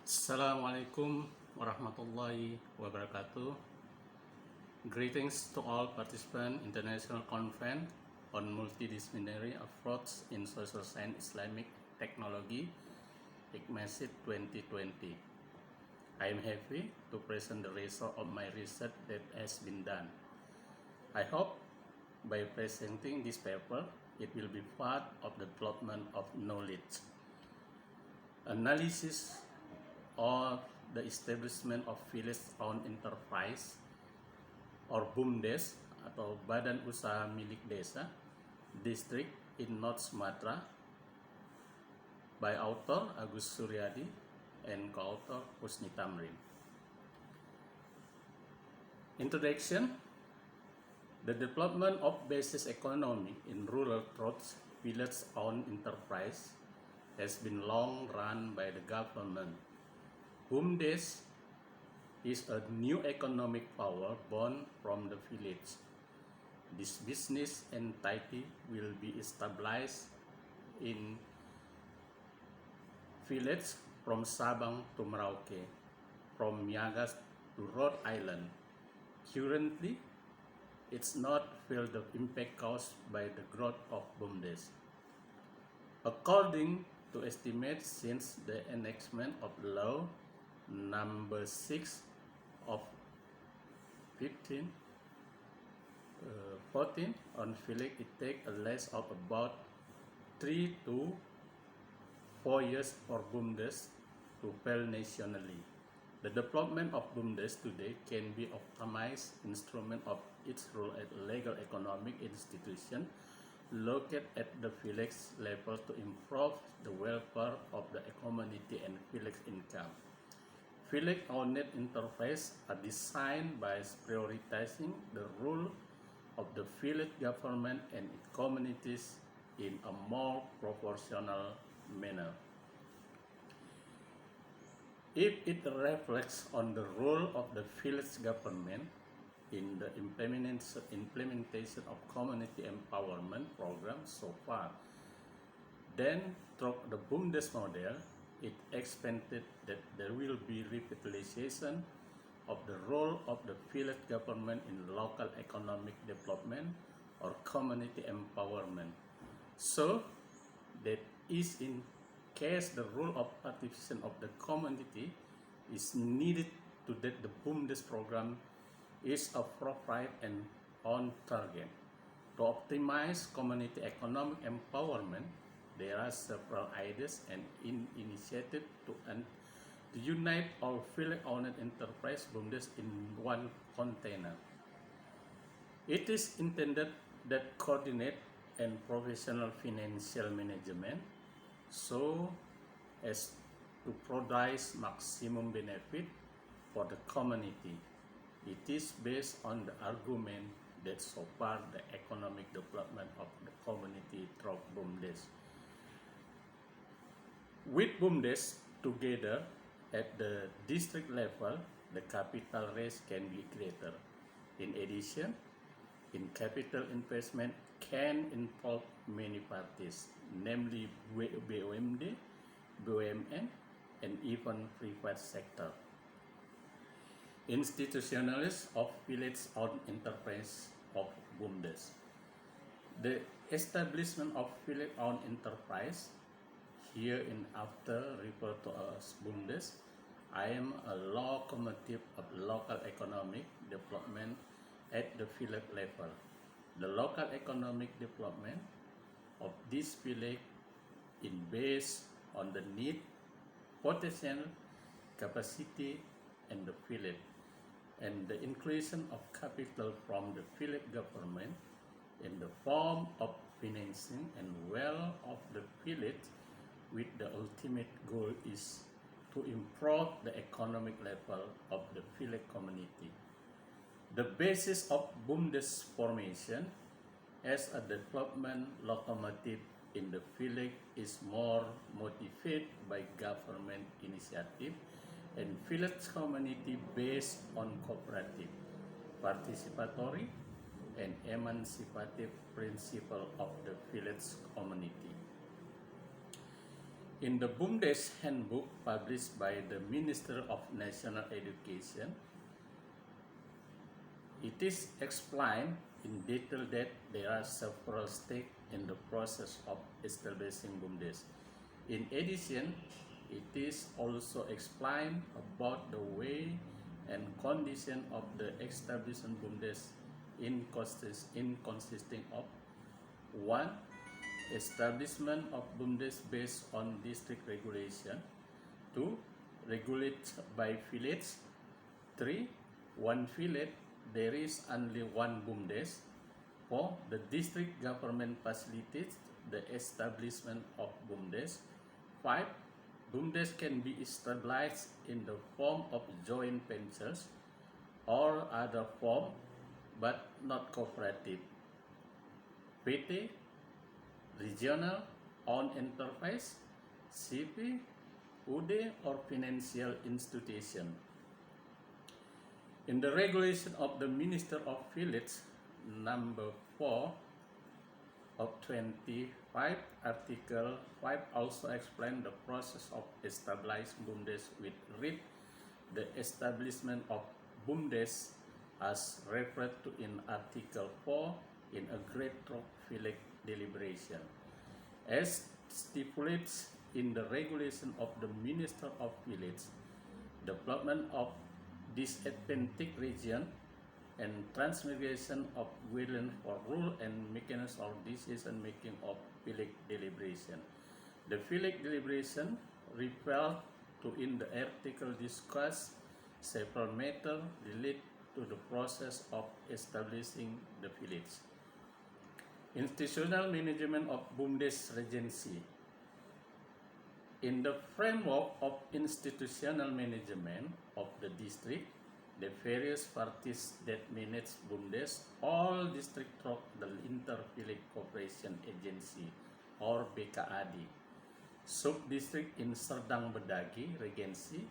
Assalamualaikum warahmatullahi wabarakatuh. Greetings to all participants International Conference on Multidisciplinary Approach in Social Science Islamic Technology ICMASIT 2020. I am happy to present the result of my research that has been done. I hope by presenting this paper, it will be part of the development of knowledge, analysis of the establishment of village-owned enterprise or Bumdes atau Badan Usaha Milik Desa district in North Sumatra by author Agus Suriadi and co-author Husni Tamrin. Introduction. The development of basis economy in rural through village-owned enterprise has been long run by the government. Bumdes is a new economic power born from the village. This business entity will be established in village from Sabang to Merauke, from Miagas to Rhode Island. Currently, it's not felt the impact caused by the growth of Bumdes. According to estimates since the enactment of law number 6 of 14 on village, it takes a less of about 3 to 4 years for Bumdes to fail nationally. The development of Bumdes today can be optimized instrument of its role as a legal economic institution located at the village level to improve the welfare of the community and village income. Village-owned enterprises are designed by prioritizing the role of the village government and its communities in a more proportional manner. If it reflects on the role of the village government in the implementation of community empowerment programs so far, then through the Bumdes model, it expected that there will be revitalization of the role of the village government in local economic development or community empowerment. So that is in case the role of participation of the community is needed to that the Bumdes program is appropriate and on target. To optimize community economic empowerment, there are several ideas and initiatives to unite all village-owned enterprise Bumdes in one container. It is intended that coordinate and professional financial management so as to produce maximum benefit for the community. It is based on the argument that so far the economic development of the community through Bumdes. With Bumdes together at the district level, the capital raise can be greater. In addition, in capital investment can involve many parties, namely BUMD, BUMN, and even private sector. Institutionalists of village-owned enterprise of Bumdes. The establishment of village-owned enterprise, here in after referred to as Bumdes, I am a locomotive of local economic development at the village level. The local economic development of this village is based on the need, potential, capacity, and the village, and the inclusion of capital from the village government in the form of financing and wealth of the village, with the ultimate goal is to improve the economic level of the village community. The basis of Bumdes formation as a development locomotive in the village is more motivated by government initiative and village community based on cooperative, participatory, and emancipative principle of the village community. In the Bumdes handbook published by the Minister of National Education, it is explained in detail that there are several steps in the process of establishing Bumdes. In addition, it is also explained about the way and condition of the establishment Bumdes in consisting of 1. Establishment of Bumdes based on district regulation. 2. Regulate by village. 3. One village, there is only one Bumdes. 4. The district government facilitates the establishment of Bumdes. 5. Bumdes can be established in the form of joint ventures or other form, but not cooperative. PT, regional owned enterprise, CP, UD, or financial institution. In the regulation of the Minister of Village, number 4 of 25, Article 5 also explains the process of establishing Bumdes with read the establishment of Bumdes as referred to in Article 4 in a Great Rock Village deliberation. As stipulated in the regulation of the Minister of Village, development of disadvantaged region and transmigration of guidelines for rule and mechanism of decision making of village deliberation. The village deliberation referred to in the article discuss several matters related to the process of establishing the village. Institutional management of Bumdes Regency. In the framework of institutional management of the district, the various parties that manage Bumdes all district through the Inter-Village Cooperation Agency or BKAD, sub-district in Serdang Bedagi Regency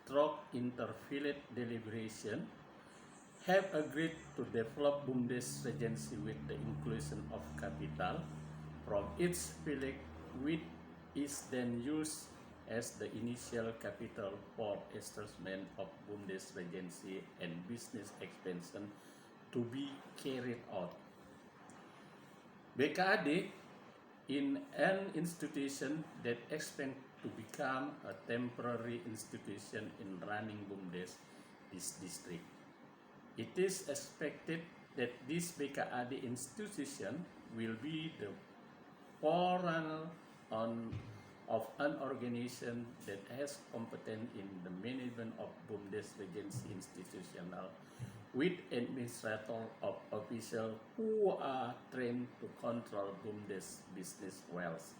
through inter-village deliberation have agreed to develop Bumdes Regency with the inclusion of capital from each village, which is then used as the initial capital for establishment of Bumdes Regency and business expansion to be carried out. BKAD in an institution that expands to become a temporary institution in running Bumdes this district. It is expected that this BKAD institution will be the forerunner of an organization that has competence in the management of Bumdes Regency institutional with administrators of officials who are trained to control Bumdes business wealth.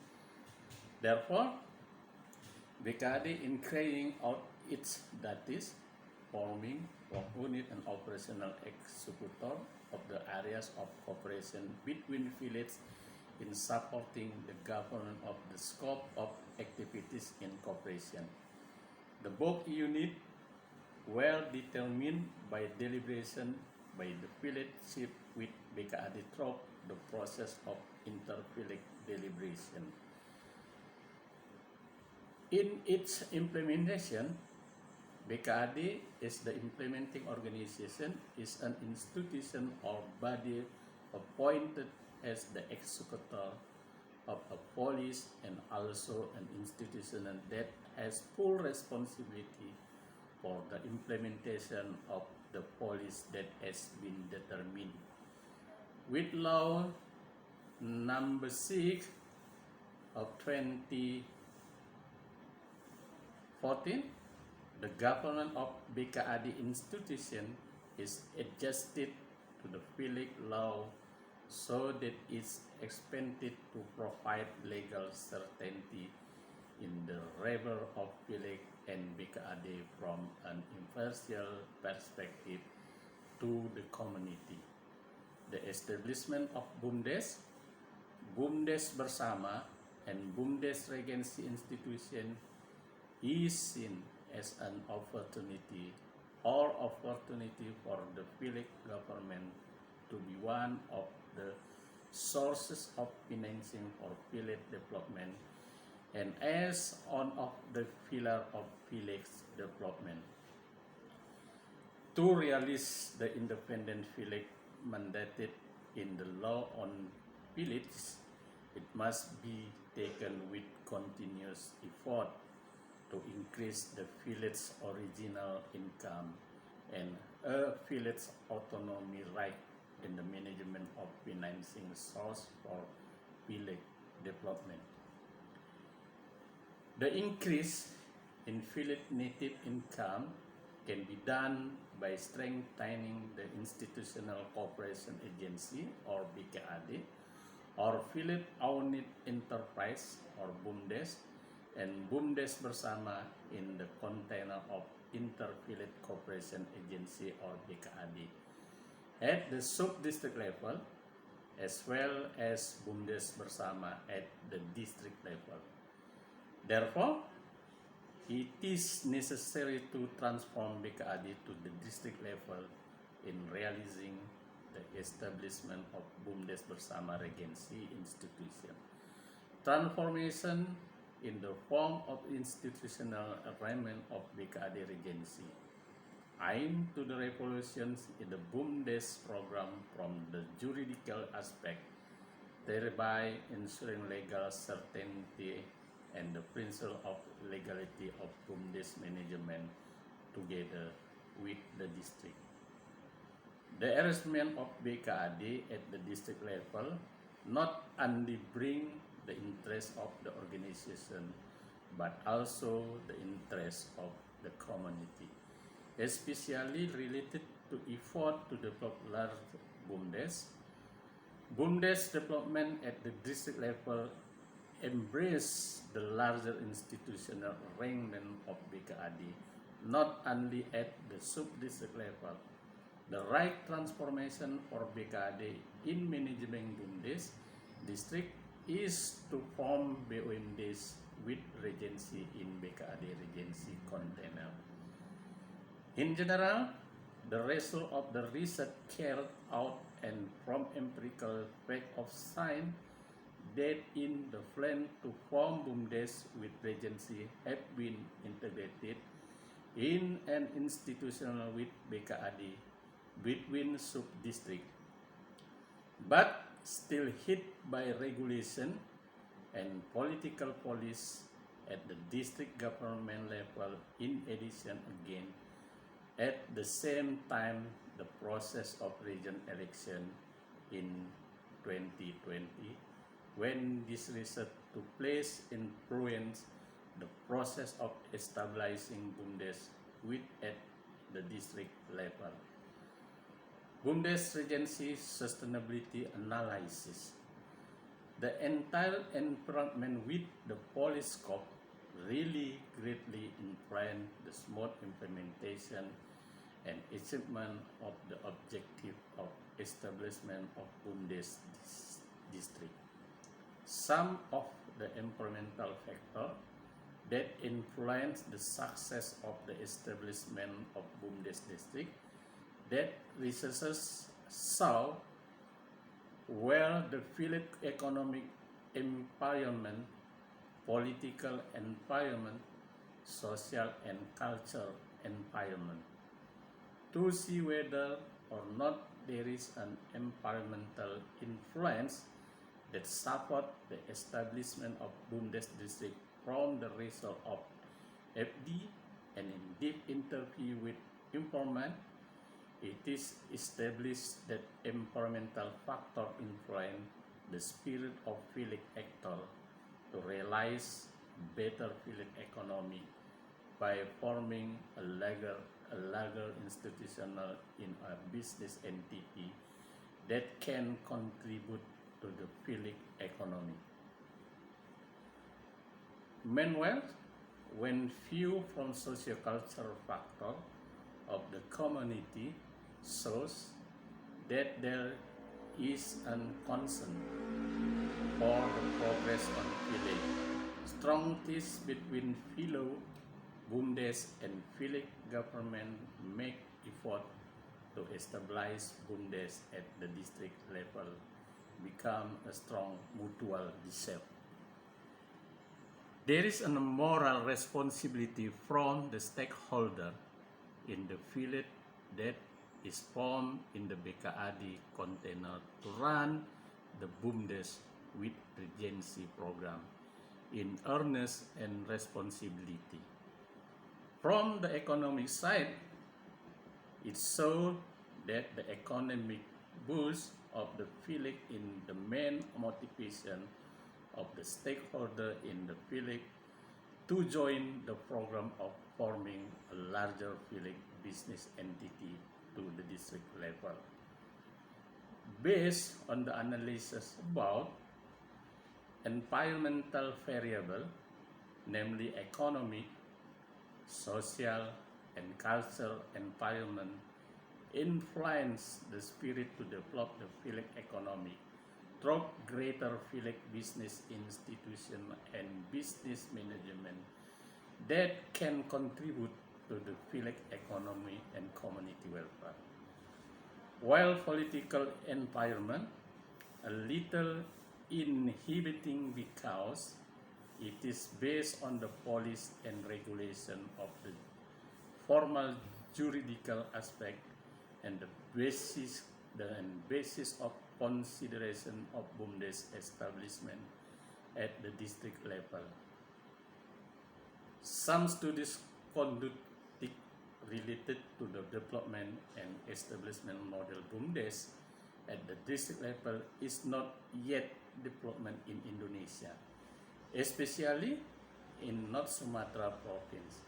Therefore, BKAD in carrying out its duties, forming work unit and operational executor of the areas of cooperation between villages in supporting the government of the scope of activities in cooperation. The both units were determined by deliberation by the village chief with BKAD through the process of inter-village deliberation. In its implementation, BKAD is the implementing organization, is an institution or body appointed as the executor of a policy and also an institution that has full responsibility for the implementation of the policy that has been determined. With law number 6 of 2014, the government of BKAD institution is adjusted to the village law so that it's expanded to provide legal certainty in the labor of village and BKAD from an impartial perspective to the community. The establishment of Bumdes, Bumdes Bersama, and Bumdes Regency institution is seen as an opportunity for the village government to be one of the sources of financing for village development and as one of the pillars of village development. To realize the independent village mandated in the law on villages, it must be taken with continuous effort to increase the village's original income and a village autonomy right in the management of financing source for village development. The increase in village native income can be done by strengthening the Institutional Cooperation Agency or BKAD or Village Owned Enterprise or Bumdes and Bumdes bersama in the container of Inter-Village Cooperation Agency or BKAD at the sub-district level as well as Bumdes bersama at the district level. Therefore, it is necessary to transform BKAD to the district level in realizing the establishment of Bumdes bersama Regency institution. Transformation in the form of institutional arrangement of BKAD Regency aimed to the revolutions in the Bumdes program from the juridical aspect, thereby ensuring legal certainty and the principle of legality of Bumdes management together with the district. The arrangement of BKAD at the district level not only bring the interest of the organization but also the interest of the community, especially related to effort to develop large Bumdes. Bumdes development at the district level embrace the larger institutional arrangement of BKAD, not only at the sub-district level. The right transformation for BKAD in management Bumdes district is to form BUMDes with Regency in BKAD Regency container. In general, the result of the research carried out and from empirical fact of science that in the plan to form Bumdes with Regency have been integrated in an institutional with BKAD between sub-district, but still hit by regulation and political policy at the district government level. In addition, again, at the same time, the process of region election in 2020, when this research took place, influenced the process of establishing Bumdes with at the district level. Bumdes Regency Sustainability Analysis. The entire environment with the policy scope really greatly influenced the smooth implementation and achievement of the objective of establishment of Bumdes district. Some of the environmental factors that influence the success of the establishment of Bumdes district that researchers saw were the village economic environment, political environment, social and cultural environment. To see whether or not there is an environmental influence that support the establishment of Bumdes district from the result of FD and in deep interview with informant, it is established that environmental factor influence the spirit of village actor to realize better village economy by forming a larger institutional in a business entity that can contribute to the village economy. Meanwhile, when viewed from socio-cultural factor of the community shows that there is a concern for the progress on village. Strong ties between fellow Bumdes and village government make effort to establish Bumdes at the district level become a strong mutual reserve. There is a moral responsibility from the stakeholder in the village that is formed in the BKAD container to run the Bumdes with Regency program in earnest and responsibility. From the economic side, it shows that the economic boost of the village in the main motivation of the stakeholder in the village to join the program of forming a larger village business entity to the district level. Based on the analysis about environmental variable, namely economic, social, and cultural environment, influence the spirit to develop the village economy through greater village business institution and business management that can contribute to the village economy and community welfare. While political environment a little inhibiting because it is based on the policy and regulation of the formal juridical aspect and the basis of consideration of Bumdes establishment at the district level. Some studies conducted related to the development and establishment model Bumdes at the district level is not yet development in Indonesia, especially in North Sumatra province.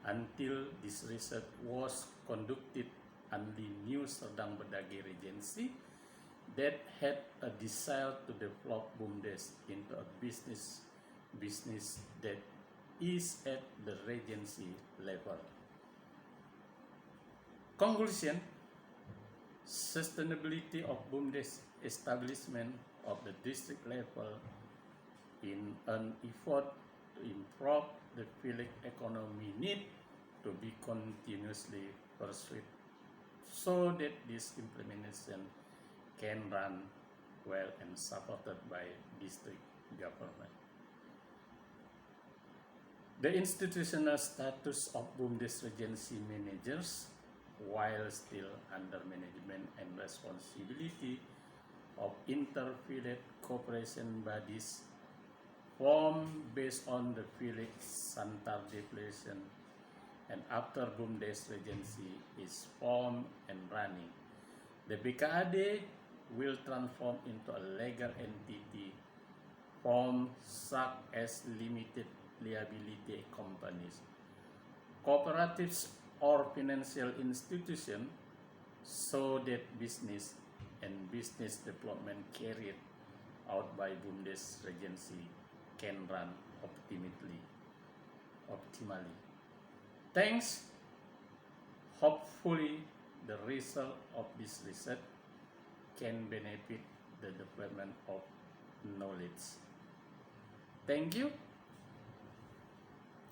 Until this research was conducted only New Serdang Bedagai Regency that had a desire to develop Bumdes into a business that is at the Regency level. Conclusion: sustainability of Bumdes establishment of the district level in an effort to improve the village economy need to be continuously pursued so that this implementation can run well and supported by district government. The institutional status of Bumdes Regency managers, while still under management and responsibility of inter-village cooperation bodies formed based on the village Santar Declaration, and after Bumdes Regency is formed and running, the BKAD will transform into a legal entity formed such as limited liability companies, cooperatives, or financial institutions, so that business and business development carried out by Bumdes Regency can run optimally. Thanks. Hopefully, the result of this research can benefit the development of knowledge. Thank you.